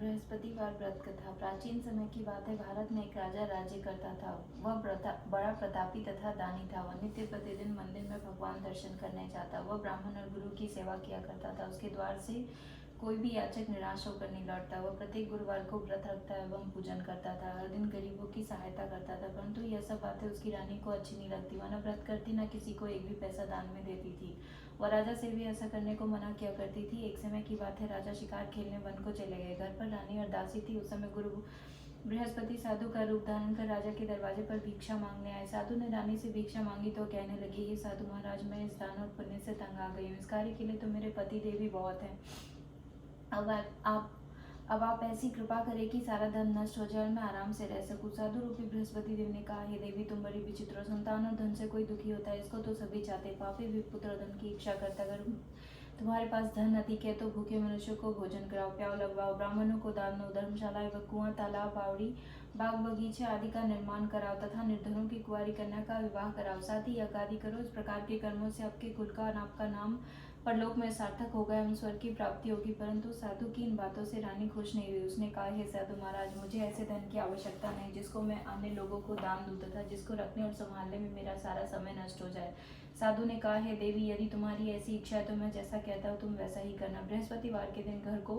बृहस्पतिवार व्रत कथा। प्राचीन समय की बात है। भारत में एक राजा राज्य करता था। वह बड़ा प्रतापी तथा दानी था। वह नित्य प्रतिदिन मंदिर में भगवान दर्शन करने जाता। वह ब्राह्मण और गुरु की सेवा किया करता था। उसके द्वार से कोई भी याचक निराश होकर नहीं लौटता। वह प्रत्येक गुरुवार को व्रत रखता एवं पूजन करता था। हर दिन गरीबों की सहायता करता था। परंतु यह सब बातें उसकी रानी को अच्छी नहीं लगती। वह न व्रत करती, न किसी को एक भी पैसा दान में देती थी। वह राजा से भी ऐसा करने को मना किया करती थी। एक समय की बात है। राजा शिकार खेलने वन को चले गए। घर पर रानी और दासी थी। उस समय गुरु बृहस्पति साधु का रूप धारण कर राजा के दरवाजे पर भिक्षा मांगने आए। साधु ने रानी से भिक्षा मांगी तो कहने लगी, हे साधु महाराज, मैं इस दान और पुण्य से तंग आ गई हूँ। इस कार्य के लिए तो मेरे पति देव ही बहुत हैं। अब आप ऐसी कृपा करें कि सारा धन नष्ट हो जाए और मैं आराम से रह सकूं। साधु रूपी बृहस्पति देव ने कहा, हे देवी, तुम बड़ी विचित्र हो। संतान और धन से कोई दुखी होता है, इसको तो सभी चाहते। पापी भी पुत्र और धन की इच्छा करता। अगर तुम्हारे पास धन अधिक है तो भूखे मनुष्यों को भोजन कराओ, प्याव लगवाओ, ब्राह्मणों को दान दो, धर्मशालाएं व कुआं, तालाब, बावड़ी, बाग बगीचे आदि का निर्माण कराओ तथा निर्धनों की कुंवारी कन्या का विवाह कराओ। साथ ही यज्ञ आदि करो। इस प्रकार के कर्मों से आपके कुल का और आपका नाम परलोक में सार्थक होगा एवं स्वर्ग की प्राप्ति होगी। परंतु साधु की इन बातों से रानी खुश नहीं हुई। उसने कहा, हे साधु महाराज, मुझे ऐसे धन की आवश्यकता नहीं जिसको मैं अन्य लोगों को दान दूं तथा जिसको रखने और संभालने में मेरा सारा समय नष्ट हो जाए। साधु ने कहा, हे देवी, यदि तुम्हारी ऐसी इच्छा है तो मैं जैसा कहता हूँ तुम वैसा ही करना। बृहस्पतिवार के दिन घर को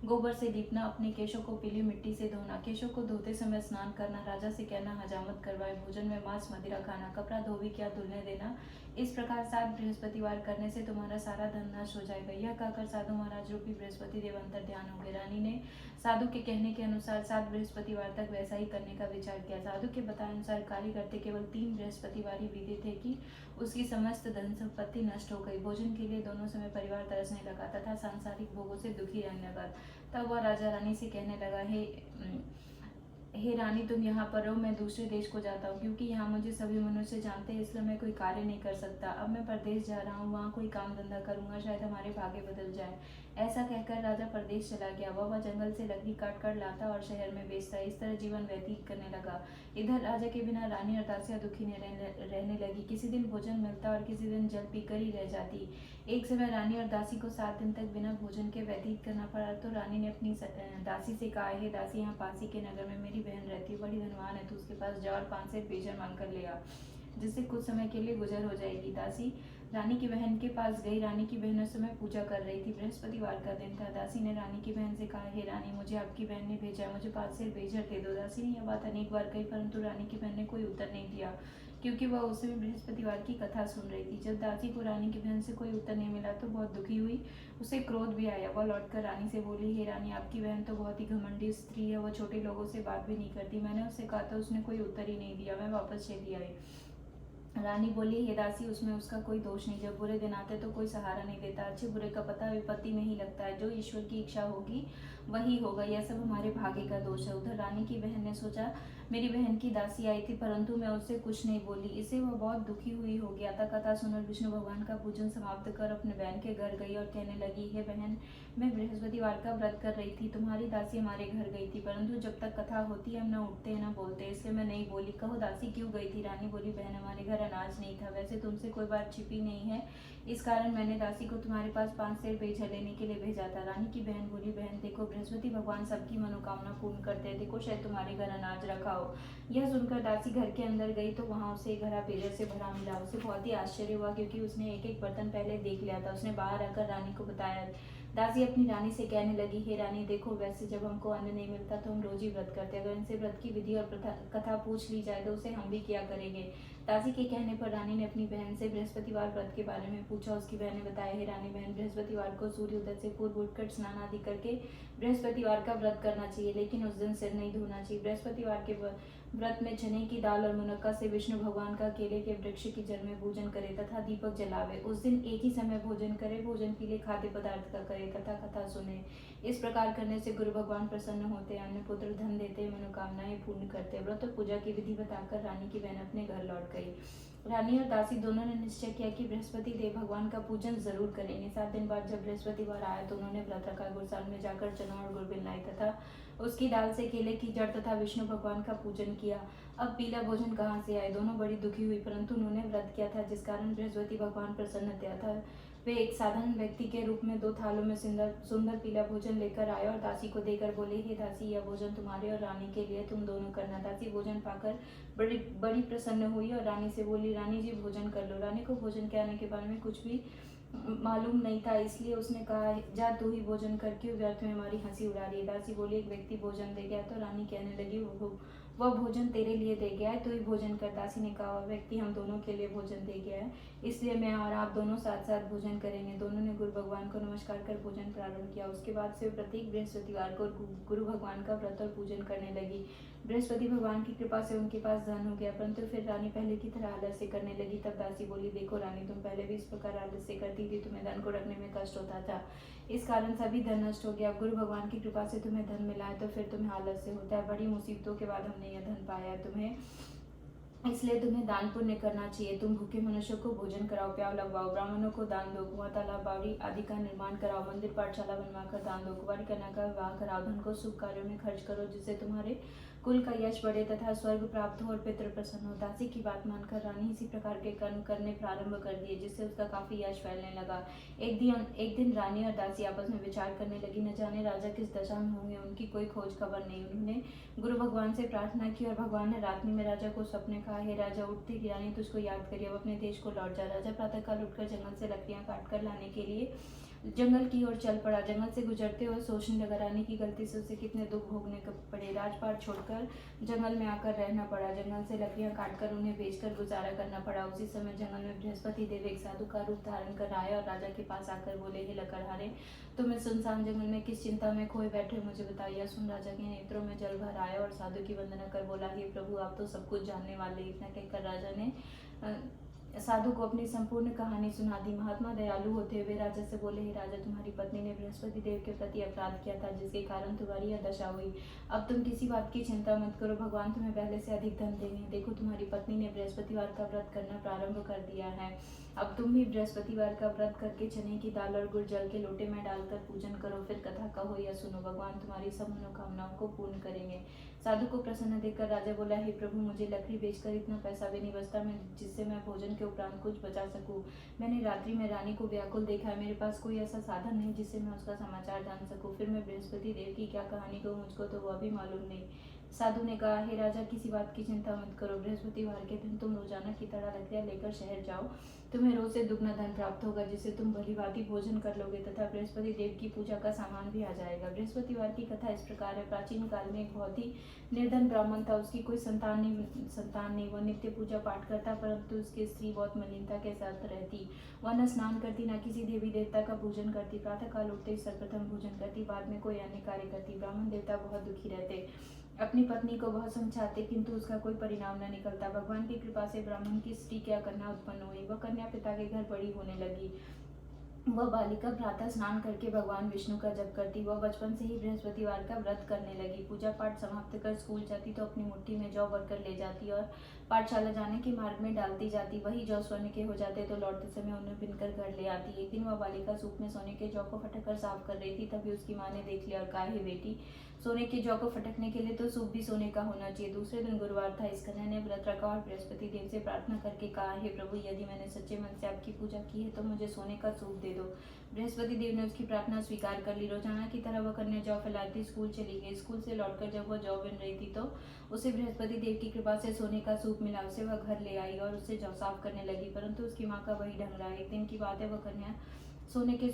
गोबर से लीपना, अपने केशों को पीली मिट्टी से धोना, केशों को धोते समय स्नान करना, राजा से कहना हजामत करवाए, भोजन में मांस मदिरा खाना, कपड़ा धोबी क्या धुलने देना। इस प्रकार 7 बृहस्पतिवार करने से तुम्हारा सारा धन नष्ट हो जाएगा। यह कहकर साधु महाराज रूपी बृहस्पति देव अंतर ध्यान हो गए। रानी ने साधु के कहने के अनुसार 7 बृहस्पतिवार तक वैसा ही करने का विचार किया। साधु के बताए अनुसार कार्य करते केवल 3 बृहस्पतिवार ही बीते थे कि उसकी समस्त धन संपत्ति नष्ट हो गई। भोजन के लिए दोनों समय परिवार तरसने लगा तथा सांसारिक भोगों से दुखी रहने लगा। तब वह राजा रानी से कहने लगा, हे रानी, तुम यहाँ पर रहो, मैं दूसरे देश को जाता हूँ, क्योंकि यहाँ मुझे सभी मनुष्य जानते हैं, इसलिए मैं कोई कार्य नहीं कर सकता। अब मैं परदेश जा रहा हूँ, वहाँ कोई काम धंधा करूंगा, शायद हमारे भाग्य बदल जाए। ऐसा कहकर राजा परदेश चला गया। वह जंगल से लकड़ी काट कर लाता और शहर में बेचता। इस तरह जीवन व्यतीत करने लगा। इधर राजा के बिना रानी और दासियां दुखी रहने लगी। किसी दिन भोजन मिलता और किसी दिन जल पीकर ही रह जाती। एक समय रानी और दासी को 7 दिन तक बिना भोजन के व्यतीत करना पड़ा तो रानी ने अपनी दासी से कहा, हे दासी, यहाँ पासी के नगर में मेरी बहन रहती है, बड़ी धनवान है, तो उसके पास जा और 5 सेर पेजर मांग कर ले आ, जिससे कुछ समय के लिए गुजर हो जाएगी। दासी रानी की बहन के पास गई। रानी की बहन उस समय पूजा कर रही थी। बृहस्पतिवार का दिन था। दासी ने रानी की बहन से कहा, हे रानी, मुझे आपकी बहन ने भेजा है, मुझे 5 सेर पेजर दे दो। दासी ने यह बात अनेक बार कही, परंतु रानी की बहन ने कोई उत्तर नहीं दिया, क्योंकि वह उस समय बृहस्पतिवार की कथा सुन रही थी। जब दासी को रानी की बहन से कोई उत्तर नहीं मिला तो बहुत दुखी हुई। उसे क्रोध भी आया। वह लौटकर रानी से बोली, हे रानी, आपकी बहन तो बहुत ही घमंडी स्त्री है, वह छोटे लोगों से बात भी नहीं करती। मैंने उससे कहा था, उसने कोई उत्तर ही नहीं दिया, मैं वापस चली आई। रानी बोली, हे दासी, उसमें उसका कोई दोष नहीं। जब बुरे दिन आते तो कोई सहारा नहीं देता। अच्छे बुरे का पता विपत्ति में ही लगता है। जो ईश्वर की इच्छा होगी वही होगा। यह सब हमारे भाग्य का दोष है। उधर रानी की बहन ने सोचा, मेरी बहन की दासी आई थी, परंतु मैं उससे कुछ नहीं बोली। इससे वह बहुत दुखी हुई होगी। अतः कथा सुनकर विष्णु भगवान का पूजन समाप्त कर अपने बहन के घर गई और कहने लगी, हे बहन, मैं बृहस्पतिवार का व्रत कर रही थी। तुम्हारी दासी हमारे घर गई थी, परंतु जब तक कथा होती है हम न उठते हैं न बोलते, इसलिए मैं नहीं बोली। कहो दासी, क्यों गई थी? रानी बोली, बहन, हमारे घर अनाज नहीं था। वैसे तुमसे कोई बात छिपी नहीं है, इस कारण मैंने दासी को तुम्हारे पास 5 सेर पेजर लेने के लिए भेजा था। रानी की बहन बोली, बहन देखो, बृहस्पति भगवान सबकी मनोकामना पूर्ण करते हैं, देखो शायद तुम्हारे घर अनाज रखा हो। यह सुनकर दासी घर के अंदर गई तो वहां उसे एक घड़ा पेजर से भरा मिला। उसे बहुत ही आश्चर्य हुआ, क्योंकि उसने एक एक बर्तन पहले देख लिया था। उसने बाहर आकर रानी को बताया। दासी अपनी रानी से कहने लगी, हे रानी देखो, वैसे जब हमको अन्न नहीं मिलता तो हम रोज ही व्रत करते हैं। अगर इनसे व्रत की विधि और कथा पूछ ली जाए तो उसे हम भी किया करेंगे। दासी के कहने पर रानी ने अपनी बहन से बृहस्पतिवार व्रत के बारे में पूछा। उसकी बहन ने बताया, हे रानी, बहन, बृहस्पतिवार को सूर्योदय से पूर्व उठकर स्नान आदि करके बृहस्पतिवार का व्रत करना चाहिए, लेकिन उस दिन सिर नहीं धोना चाहिए। बृहस्पतिवार के व्रत में चने की दाल और मुनक्का से विष्णु भगवान का केले के वृक्ष की जड़ में पूजन करे तथा दीपक जलावे। उस दिन एक ही समय भोजन करे। भोजन के लिए खाद्य पदार्थ का करे तथा कथा सुने। इस प्रकार करने से गुरु भगवान प्रसन्न होते हैं, अन्य पुत्र धन देते, मनोकामनाएं पूर्ण करते। व्रत और पूजा की विधि बताकर रानी की बहन अपने घर लौट गई। रानी और दासी दोनों ने निश्चय किया कि बृहस्पति देव भगवान का पूजन जरूर करेंगे। 7 दिन बाद जब बृहस्पतिवार आया तो उन्होंने व्रत रखा। गुरसाल में जाकर चना और गुड़ मिलाई तथा उसकी दाल से केले की जड़ तथा विष्णु भगवान का पूजन किया। अब पीला भोजन कहाँ से आए? दोनों बड़ी दुखी हुई, परंतु उन्होंने व्रत किया था, जिस कारण बृहस्पति भगवान प्रसन्न थे। वे एक साधारण व्यक्ति के रूप में 2 थालों में सुंदर सुंदर पीला भोजन लेकर आए और दासी को देकर बोले, हे दासी, यह भोजन तुम्हारे और रानी के लिए, तुम दोनों करना। दासी भोजन पाकर बड़ी बड़ी प्रसन्न हुई और रानी से बोली, रानी जी भोजन कर लो। रानी को भोजन के आने के बारे में कुछ भी मालूम नहीं था, इसलिए उसने कहा, जा तू ही भोजन कर, क्यों व्यर्थ में हमारी हंसी उड़ा रही है। दासी बोली, एक व्यक्ति भोजन दे गया। तो रानी कहने लगी, वह भोजन तेरे लिए दे गया है, तू ही भोजन कर। दासी ने कहा, वह व्यक्ति हम दोनों के लिए भोजन दे गया है, इसलिए मैं और आप दोनों साथ साथ भोजन करेंगे। दोनों ने गुरु भगवान को नमस्कार कर भोजन प्रारंभ किया। उसके बाद से प्रत्येक बृहस्पतिवार को गुरु भगवान का व्रत और पूजन करने लगी। बृहस्पति भगवान की कृपा से उनके पास धन हो गया, परंतु फिर रानी पहले की तरह आलस्य करने लगी। तब दासी बोली, देखो रानी, तुम पहले भी इस प्रकार आलस्य करती थी, तुम्हें धन को रखने में कष्ट होता था, इस कारण सभी धन नष्ट हो गया। गुरु भगवान की कृपा से तुम्हें धन मिला है, तो फिर तुम्हें आलस्य होता है। बड़ी मुसीबतों के बाद हमने यह धन पाया है तुम्हें, इसलिए तुम्हें दान पुण्य करना चाहिए। तुम भूखे मनुष्यों को भोजन कराओ, प्याव लगवाओ, ब्राह्मणों को दान दो, कुआं तालाब बावड़ी आदि का निर्माण कराओ, मंदिर पाठशाला बनवाकर दान दो, कुंवारी कन्या का विवाह कराओ, धन को शुभ कार्यों में खर्च करो, जिससे तुम्हारे कुल का यश बढ़े तथा स्वर्ग प्राप्त हो और पितृ प्रसन्न हो। दासी की बात मानकर रानी इसी प्रकार के कर्म करने प्रारंभ कर दिए, जिससे उसका काफी यश फैलने लगा। एक दिन रानी और दासी आपस में विचार करने लगी, न जाने राजा किस दशा में होंगे, उनकी कोई खोज खबर नहीं। उन्होंने गुरु भगवान से प्रार्थना की और भगवान ने रात्रि में राजा को सपने कहा, हे राजा, उठते की रानी तुझको याद करिए, अब अपने देश को लौट जा। राजा प्रातःकाल उठकर जंगल से लकड़ियां काट कर लाने के लिए जंगल की ओर चल पड़ा। जंगल से गुजरते हुए सोचने लगा, रानी की गलती से उसे कितने दुख भोगने पड़े। राजपाट छोड़कर जंगल में आकर रहना पड़ा, जंगल से लकड़ियां काटकर उन्हें बेचकर गुजारा करना पड़ा। उसी समय जंगल में बृहस्पति देव एक साधु का रूप धारण कर आए और राजा के पास आकर बोले, हे लकड़हारे, तुम इस सुनसान जंगल में किस चिंता में खोए बैठे, मुझे बताइए। सुन राजा के नेत्रों में जल भर आया और साधु की वंदना कर बोला, हे प्रभु, आप तो सब कुछ जानने वाले। इतना कहकर राजा ने साधु को अपनी संपूर्ण कहानी सुना दी। महात्मा दयालु होते हुए राजा से बोले, हे राजा, तुम्हारी पत्नी ने बृहस्पति देव के प्रति अपराध किया था, जिसके कारण तुम्हारी यह दशा हुई। अब तुम किसी बात की चिंता मत करो, भगवान तुम्हें पहले से अधिक धन देंगे। देखो, तुम्हारी पत्नी ने बृहस्पतिवार का व्रत करना प्रारंभ कर दिया है। अब तुम भी बृहस्पतिवार का व्रत करके चने की दाल और गुड़ जल के लोटे में डालकर पूजन करो, फिर कथा कहो या सुनो, भगवान तुम्हारी सब मनोकामनाओं को पूर्ण करेंगे। साधु को प्रसन्न देखकर राजा बोला, हे प्रभु, मुझे लकड़ी बेचकर इतना पैसा भी नहीं बचता जिससे मैं भोजन के उपरांत कुछ बचा सकूं। मैंने रात्रि में रानी को व्याकुल देखा है, मेरे पास कोई ऐसा साधन नहीं जिससे मैं उसका समाचार जान सकूं। फिर मैं बृहस्पति देव की क्या कहानी कहूं, मुझको तो वह भी मालूम नहीं। साधु ने कहा, हे राजा, किसी बात की चिंता मत करो, बृहस्पतिवार के दिन तुम रोजाना की तरह लकड़ियां लेकर शहर जाओ, तुम्हें रोज से दुगना धन प्राप्त होगा, जिससे तुम भली भांति भोजन कर लोगे तथा बृहस्पति देव की पूजा का सामान भी आ जाएगा। बृहस्पतिवार की कथा इस प्रकार है। प्राचीन काल में एक बहुत ही निर्धन ब्राह्मण था, उसकी कोई संतान नहीं। वह नित्य पूजा पाठ करता, परंतु उसकी स्त्री बहुत मलिनता के साथ रहती। वह न स्नान करती, न किसी देवी देवता का पूजन करती, प्रातः काल उठते ही सर्वप्रथम भोजन करती, बाद में कोई अन्य कार्य करती। ब्राह्मण देवता बहुत दुखी रहते, अपनी पत्नी को बहुत समझाते, किंतु उसका कोई परिणाम न निकलता। भगवान की कृपा से ब्राह्मण की स्त्री क्या कन्या उत्पन्न हुई। वह कन्या पिता के घर बड़ी होने लगी। वह बालिका प्रातः स्नान करके भगवान विष्णु का जप करती। वह बचपन से ही बृहस्पतिवार का व्रत करने लगी। पूजा पाठ समाप्त कर स्कूल जाती तो अपनी मुट्ठी में जौ भरकर ले जाती और पाठशाला जाने के मार्ग में डालती जाती। वही जौ स्वर्ण के हो जाते तो लौटते समय उन्हें बिनकर घर ले आती। एक दिन वह बालिका सूप में सोने के जौ को फटक साफ कर रही थी, तभी उसकी माँ ने देख लिया और कहा, हे बेटी, सोने के जौ को फटकने के लिए तो सूप भी सोने का होना चाहिए। दूसरे दिन गुरुवार था। इस कन्या ने व्रत रखा और बृहस्पति देव से प्रार्थना करके कहा, हे प्रभु, यदि मैंने सच्चे मन से आपकी पूजा की है तो मुझे सोने का सूप दे दो। बृहस्पति देव ने उसकी प्रार्थना स्वीकार कर ली। रोजाना की तरह वह कन्या जौ फैलाती स्कूल चली गई। स्कूल से लौटकर जब वह जौ बिन रही थी तो उसे बृहस्पति देव की कृपा से सोने का सूप मिला। उसे वह घर ले आई और उससे जौ साफ करने लगी, परंतु उसकी माँ का वही ढंग रहा। एक दिन की बात है, वह कन्या सोने के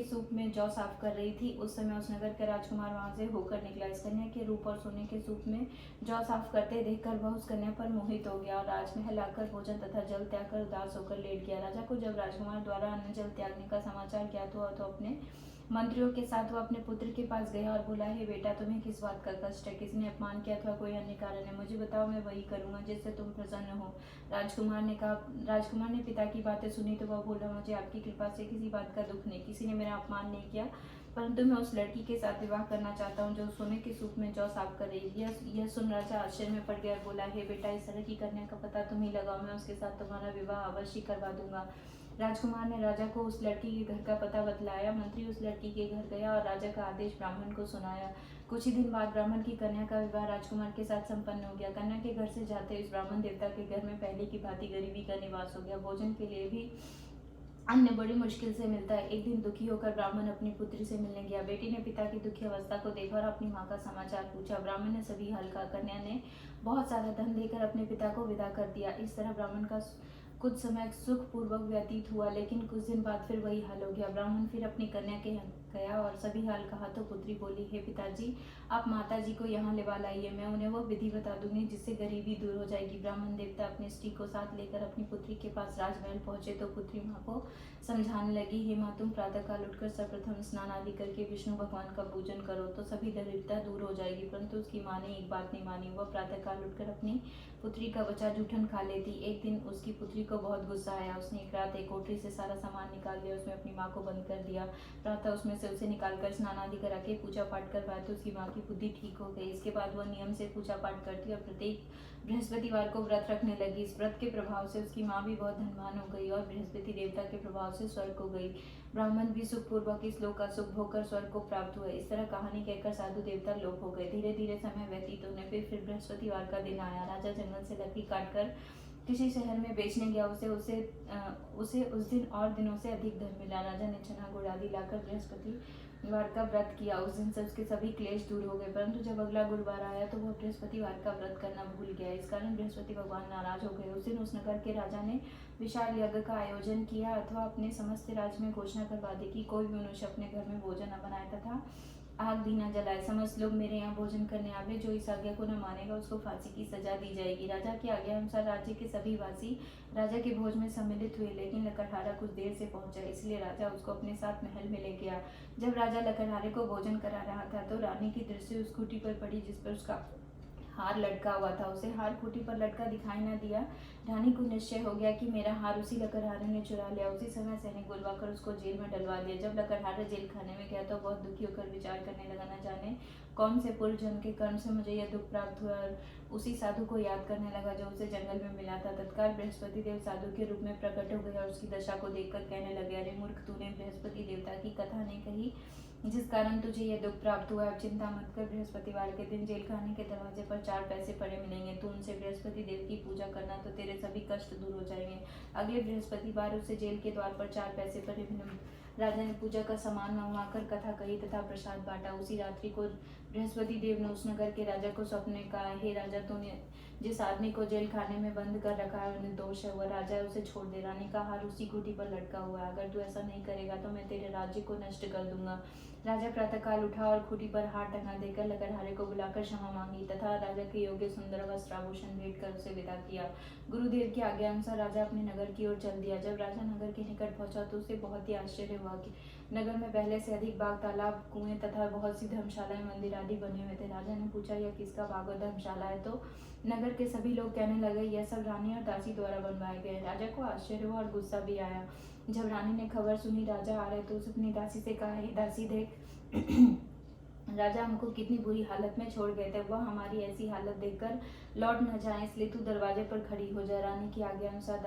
सूप में जौ साफ कर रही थी। उस समय उस नगर के राजकुमार वहां से होकर निकला। इस कन्या के रूप और सोने के सूप में जौ साफ करते देखकर वह उस कन्या पर मोहित हो गया और राजमहल आकर भोजन तथा जल त्याग कर उदास होकर लेट गया। राजा को जब राजकुमार द्वारा अन्न जल त्यागने का समाचार ज्ञात हुआ तो अपने मंत्रियों के साथ वह अपने पुत्र के पास गया और बोला, हे बेटा, तुम्हें किस बात का कष्ट है? किसी ने अपमान किया अथवा कोई अन्य कारण है? मुझे बताओ, मैं वही करूंगा जिससे तुम प्रसन्न हो। राजकुमार ने पिता की बातें सुनी तो वह बोला, मुझे आपकी कृपा से किसी बात का दुख नहीं, किसी ने मेरा अपमान नहीं किया, परंतु मैं उस लड़की के साथ विवाह करना चाहता हूँ जो सोने के सूप में जौ साफ कर रही है। यह सुन राजा आश्चर्य में पड़ गया और बोला, हे बेटा, इस तरह की कन्या का पता तुम ही लगाओ, मैं उसके साथ तुम्हारा विवाह अवश्य करवा दूंगा। राजकुमार ने राजा को उस लड़की के घर का पता बतलाया। मंत्री उस लड़की के घर गया और राजा का आदेश ब्राह्मण को सुनाया। कुछ ही दिन बाद ब्राह्मण की कन्या का विवाह राजकुमार के साथ संपन्न हो गया। कन्या के घर से जाते इस ब्राह्मण देवता के घर में पहले की भांति गरीबी का निवास हो गया। भोजन के लिए भी अन्य बड़ी मुश्किल से मिलता है। एक दिन दुखी होकर ब्राह्मण अपनी पुत्री से मिलने गया। बेटी ने पिता की दुखी अवस्था को देखा और अपनी माँ का समाचार पूछा। ब्राह्मण ने सभी हाल कहा। कन्या ने बहुत सारा धन देकर अपने पिता को विदा कर दिया। इस तरह ब्राह्मण का कुछ समय सुखपूर्वक व्यतीत हुआ, लेकिन कुछ दिन बाद फिर वही हाल हो गया। ब्राह्मण फिर अपनी कन्या के यहाँ गया और सभी हाल कहा तो पुत्री बोली, हे पिताजी, आप माता जी को यहाँ लेवा लाइए, मैं उन्हें वो विधि बता दूंगी जिससे गरीबी दूर हो जाएगी। ब्राह्मण देवता अपनी स्त्री को साथ लेकर अपनी पुत्री के पास राजमहल पहुंचे तो पुत्री माँ को समझाने लगी, हे माँ, तुम प्रातःकाल उठकर सर्वप्रथम स्नान आदि करके विष्णु भगवान का पूजन करो तो सभी दरिद्रता दूर हो जाएगी। परंतु उसकी माँ ने एक बात नहीं मानी। वह प्रातःकाल उठकर अपनी पुत्री का बचा जूठन खा लेती। एक दिन उसकी पुत्री को बहुत गुस्सा आया। उसने एक रात एक कोठरी से सारा सामान निकाल लिया, उसमें अपनी माँ को बंद कर दिया। प्रातः उसमें से उसे निकालकर स्नान आदि करा के पूजा पाठ करवाया तो उसकी माँ की बुद्धि ठीक हो गई। इसके बाद वह नियम से पूजा पाठ करती और प्रत्येक बृहस्पतिवार को व्रत रखने लगी। इस व्रत के प्रभाव से उसकी माँ भी बहुत धनवान हो गई और बृहस्पति देवता के प्रभाव से स्वर्ग हो गई। ब्राह्मण भी सुखपूर्वक इस लोक का सुख भोग कर स्वर्ग को प्राप्त हुए। इस तरह कहानी कहकर साधु देवता लोप हो गए। धीरे धीरे समय व्यतीत होने पर फिर बृहस्पतिवार का दिन आया। राजा जंगल से लकड़ी काटकर किसी शहर में बेचने गया। उसे उस दिन और दिनों से अधिक धन मिला। राजा ने चना गुड़ आदि लाकर बृहस्पतिवार का व्रत किया। उस दिन से उसके सभी क्लेश दूर हो गए। परंतु जब अगला गुरुवार आया तो वह बृहस्पतिवार का व्रत करना भूल गया। इस कारण बृहस्पति भगवान नाराज हो गए। उस दिन उस नगर के राजा ने विशाल यज्ञ का आयोजन किया अथवा अपने समस्त राज्य में घोषणा करवा दी कि कोई भी मनुष्य अपने घर में भोजन न बनाए तथा आग भी न जलाए। समस्त लोग मेरे यहाँ भोजन करने आवे। जो इस आज्ञा को न मानेगा उसको फांसी की सजा दी जाएगी। राजा की आज्ञा अनुसार राज्य के सभी वासी राजा के भोज में सम्मिलित हुए, लेकिन लकड़हारा कुछ देर से पहुंचा, इसलिए राजा उसको अपने साथ महल में ले गया। जब राजा लकड़हारे को भोजन करा रहा था तो रानी की दृष्टि उस खूंटी पर पड़ी जिस पर उसका हार लटका हुआ था। उसे हार खूंटी पर लटका दिखाई न दिया। रानी को निश्चय हो गया कि मेरा हार उसी लकड़हारे ने चुरा लिया। उसी समय सैनिक बुलवाकर उसको जेल में डलवा दिया। जब लकड़हारा जेल खाने में गया तो बहुत दुखी होकर विचार करने लगा, न जाने कौन से पूर्व जन्म के कर्म से मुझे यह दुख प्राप्त हुआ, और उसी साधु को याद करने लगा जो उसे जंगल में मिला था। तत्काल बृहस्पति देव साधु के रूप में प्रकट हो गए और उसकी दशा को देखकर कहने लगे, अरे मूर्ख, तूने बृहस्पति देवता की कथा नहीं कही जिस कारण तुझे यह दुख प्राप्त हुआ। अब चिंता मत कर, बृहस्पतिवार के दिन जेल खाने के दरवाजे पर 4 पैसे पड़े मिलेंगे। तू उनसे बृहस्पति देव की पूजा करना तो तेरे सभी कष्ट दूर हो जाएंगे। अगले बृहस्पतिवार उसे जेल के द्वार पर 4 पैसे पड़े मिले। राजा ने पूजा का सामान मंगवाकर कथा कही तथा प्रसाद बांटा। उसी रात्रि को बृहस्पति देव ने उस नगर के राजा को स्वप्न कहा, हे राजा, तूने जिस आदमी को जेल खाने में बंद कर रखा है निर्दोष है, वह राजा है, उसे छोड़ दे। रानी का हार उसी खूंटी पर लटका हुआ है। अगर तू ऐसा नहीं करेगा तो मैं तेरे राज्य को नष्ट कर दूंगा। राजा प्रातःकाल उठा और खूंटी पर हार टंगा देकर लकड़हारे को बुलाकर क्षमा मांगी तथा राजा के योग्य सुंदर वस्त्र आभूषण भेंट कर उसे विदा किया। गुरुदेव की आज्ञा अनुसार राजा अपने नगर की ओर चल दिया। जब राजा नगर के निकट पहुंचा तो उसे बहुत ही आश्चर्य हुआ कि नगर में पहले से अधिक बाग, तालाब, कुएं तथा बहुत सी धर्मशालाएं, मंदिर आदि बने हुए थे। राजा ने पूछा, यह किसका बाग और धर्मशाला है? तो नगर के सभी लोग कहने लगे, यह सब रानी और दासी द्वारा बनवाए गए। राजा को आश्चर्य हुआ और गुस्सा भी आया। जब रानी ने खबर सुनी राजा आ रहे तो उसने अपनी दासी से कहा, हे दासी, देख राजा हमको कितनी बुरी हालत में छोड़ गए थे। वह हमारी ऐसी हालत देखकर लौट न जाए, इसलिए तू दरवाजे पर खड़ी हो जा। रानी की आज्ञा अनुसार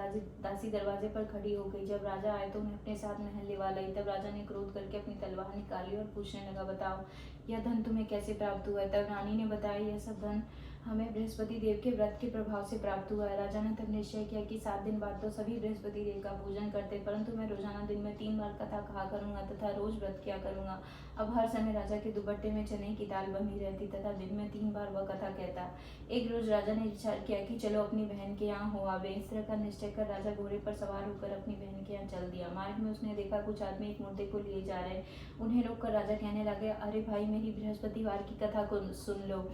दासी दरवाजे पर खड़ी हो गई। जब राजा आए तो उन्हें अपने साथ महल लेवा लाई। तब राजा ने क्रोध करके अपनी तलवार निकाली और पूछने लगा, बताओ यह धन तुम्हें कैसे प्राप्त हुआ है? तब रानी ने बताया, यह सब धन हमें बृहस्पति देव के व्रत के प्रभाव से प्राप्त हुआ है। राजा ने तब निश्चय किया कि 7 दिन बाद तो सभी बृहस्पति देव का पूजन करते, परंतु मैं रोजाना दिन में 3 बार कथा कहा करूंगा तथा रोज व्रत किया करूंगा। अब हर समय राजा के दुपट्टे में चने की दाल बनी रहती तथा दिन में 3 बार वह कथा कहता। एक रोज राजा ने विचार किया कि चलो अपनी बहन के यहाँ हो आवे। इस तरह का निश्चय कर राजा घोड़े पर सवार होकर अपनी बहन के यहाँ चल दिया। मार्ग में उसने देखा कुछ आदमी एक मुर्दे को लिए जा रहे। उन्हें रोककर राजा कहने लगे, अरे भाई, मेरी बृहस्पतिवार की कथा को सुन लो।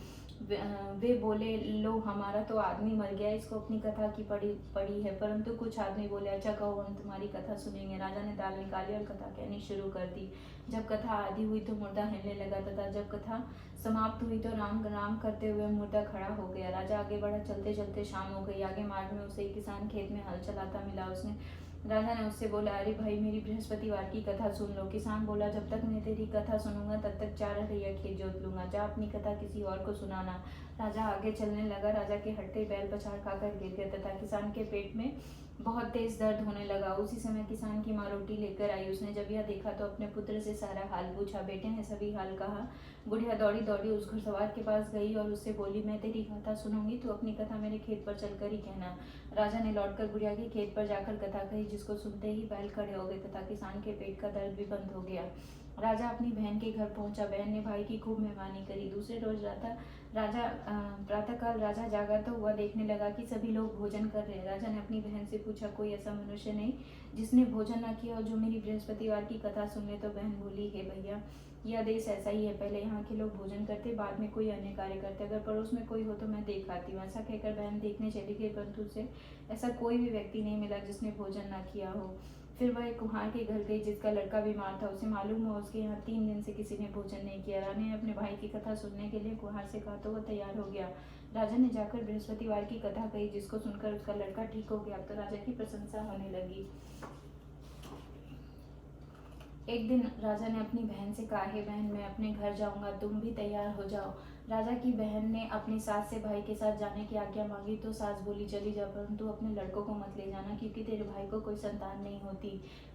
वे बोले, लो, हमारा तो आदमी मर गया, इसको अपनी कथा की पड़ी है। परंतु कुछ आदमी बोले, अच्छा कहो, हम तुम्हारी कथा सुनेंगे। राजा ने दाल निकाली और कथा कहनी शुरू कर दी। जब कथा आदि हुई तो मुर्दा हिलने लगा तथा जब कथा समाप्त हुई तो राम राम करते हुए मुर्दा खड़ा हो गया। राजा आगे बढ़ा। चलते चलते शाम हो गई। आगे मार्ग में उसे एक किसान खेत में हल चलाता मिला। राजा ने उससे बोला, अरे भाई, मेरी बृहस्पतिवार की कथा सुन लो। किसान बोला, जब तक मैं तेरी कथा सुनूंगा तब तक 4 रैया खेत जोत लूंगा। जा अपनी कथा किसी और को सुनाना। राजा आगे चलने लगा। राजा के हट्टे बैल पछाड़ खाकर गिर गए तथा किसान के पेट में बहुत तेज दर्द होने लगा। उसी समय किसान की माँ रोटी लेकर आई। उसने जब यह देखा तो अपने पुत्र से सारा हाल पूछा। बेटे ने सभी हाल कहा। बुढ़िया दौड़ी दौड़ी उस घुड़सवार के पास गई और उससे बोली, मैं तेरी कथा सुनूंगी, तू अपनी कथा मेरे खेत पर चलकर ही कहना। राजा ने लौटकर बुढ़िया के खेत पर जाकर कथा कही, जिसको सुनते ही बैल खड़े हो गए तथा किसान के पेट का दर्द भी बंद हो गया। राजा अपनी बहन के घर पहुंचा। बहन ने भाई की खूब मेहमानी करी। दूसरे रोज प्रातःकाल राजा जागा तो हुआ देखने लगा कि सभी लोग भोजन कर रहे हैं। राजा ने अपनी बहन से पूछा, कोई ऐसा मनुष्य नहीं जिसने भोजन न किया और जो मेरी बृहस्पतिवार की कथा सुन ले? तो बहन बोली, हे भैया, यह देश ऐसा ही है। पहले यहाँ के लोग भोजन करते, बाद में कोई अन्य कार्य करते। अगर पड़ोस में कोई हो तो मैं देख आती हूँ। ऐसा कहकर बहन देखने चली गई, परंतु उसे ऐसा कोई भी व्यक्ति नहीं मिला जिसने भोजन न किया हो। फिर वह एक कुम्हार के घर गई जिसका लड़का बीमार था। उसे मालूम हुआ उसके यहाँ 3 दिन से किसी ने भोजन नहीं किया। रानी ने अपने भाई की कथा सुनने के लिए कुम्हार से कहा तो वह तैयार हो गया। राजा ने जाकर बृहस्पतिवार की कथा कही, जिसको सुनकर उसका लड़का ठीक हो गया। अब तो राजा की प्रशंसा होने लगी। एक दिन राजा ने अपनी बहन से कहा, हे बहन, मैं अपने घर जाऊंगा, तुम भी तैयार हो जाओ। राजा की बहन ने अपनी सास से भाई के साथ जाने की आज्ञा मांगी तो सास बोली, चली जा, परंतु अपने लड़कों को मत ले जाना, क्योंकि तेरे भाई को कोई संतान नहीं होती।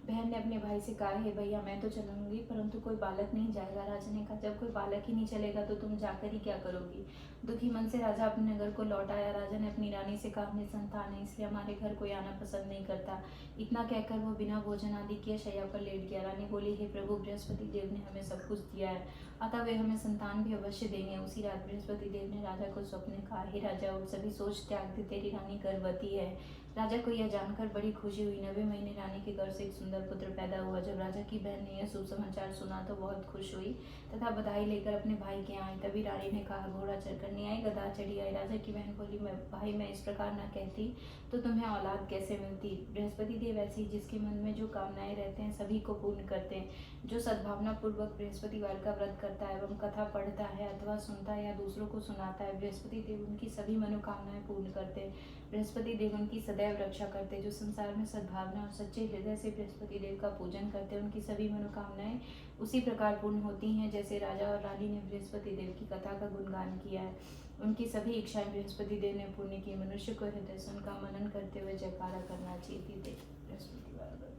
बहन ने अपने भाई से कहा, हे भैया, मैं तो चलूंगी, परंतु कोई बालक नहीं जाएगा। राजा ने कहा, जब कोई बालक ही नहीं चलेगा तो तुम जाकर ही क्या करोगी? दुखी मन से राजा अपने नगर को लौट आया। राजा ने अपनी रानी से कहा, अपनी संतान है, इसलिए हमारे घर कोई आना पसंद नहीं करता। इतना कहकर वो बिना भोजन आदि किए शैया पर लेट गया। रानी बोली, हे प्रभु, बृहस्पति देव ने हमें सब कुछ दिया है, अतः वे हमें संतान भी अवश्य देंगे। उसी रात बृहस्पति देव ने राजा को स्वप्न में कहा, हे राजा, उठ, सभी सोच त्याग दे, तेरी रानी गर्भवती है। राजा को यह जानकर बड़ी खुशी हुई। 9वें महीने रानी के गर्भ से एक सुंदर पुत्र पैदा हुआ। जब राजा की बहन ने यह शुभ समाचार सुना तो बहुत खुश हुई तथा बधाई लेकर अपने भाई के यहाँ आई। तभी रानी ने कहा, घोड़ा चढ़कर नहीं आई, गधा चढ़ी आई। राजा की बहन बोली, भाई, मैं इस प्रकार न कहती तो तुम्हें औलाद कैसे मिलती? बृहस्पति देव ऐसी, जिसके मन में जो कामनाएं रहते हैं सभी को पूर्ण करते हैं। जो सद्भावना पूर्वक बृहस्पतिवार का व्रत करता है एवं कथा पढ़ता है अथवा सुनता है या दूसरों को सुनाता है, बृहस्पति देव उनकी सभी मनोकामनाएं पूर्ण करते हैं। बृहस्पति देव उनकी सदैव रक्षा करते हैं। जो संसार में सद्भावना और सच्चे हृदय से बृहस्पति देव का पूजन करते हैं, उनकी सभी मनोकामनाएं उसी प्रकार पूर्ण होती हैं जैसे राजा और रानी ने बृहस्पति देव की कथा का गुणगान किया है। उनकी सभी इच्छाएं बृहस्पति देव ने पूर्ण की। मनुष्य को हृदय से उनका मनन करते हुए जयकारा करना चाहिए। बृहस्पतिवार व्रत।